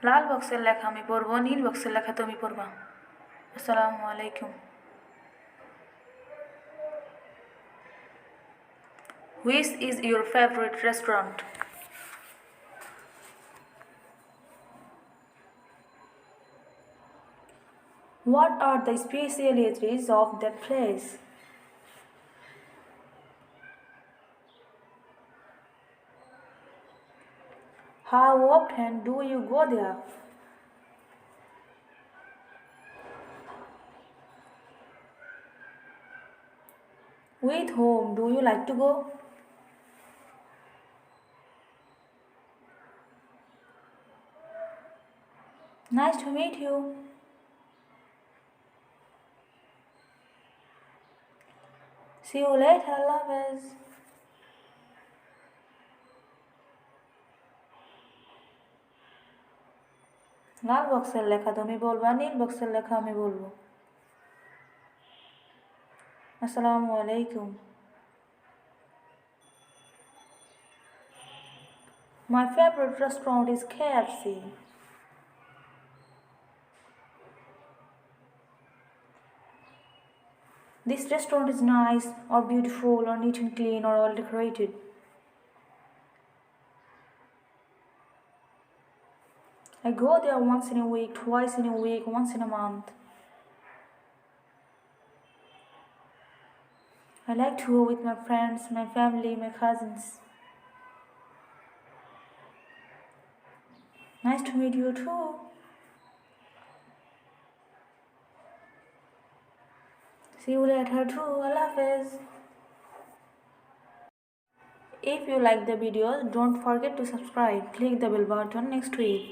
লাল বক্সের লেখা আমি পড়ব, নীল বক্সের লেখা তুমি পড়বা। আসসালামু আলাইকুম। Which is your favorite restaurant? What are the specialities of that place? How often do you go there? With whom do you like to go? Nice to meet you. See you later, Allah Hafiz. লাল বক্সের লেখা তুমি বলবা, নীল বক্সের লেখা আমি বলবো। আসসালামু আলাইকুম। My favorite restaurant is KFC. This restaurant is nice or beautiful or neat and clean or well decorated. I go there once in a week, twice in a week, once in a month. I like to go with my friends, my family, my cousins. Nice to meet you too. See you later too. Allah Hafiz. If you like the videos, don't forget to subscribe. Click the bell button next to it.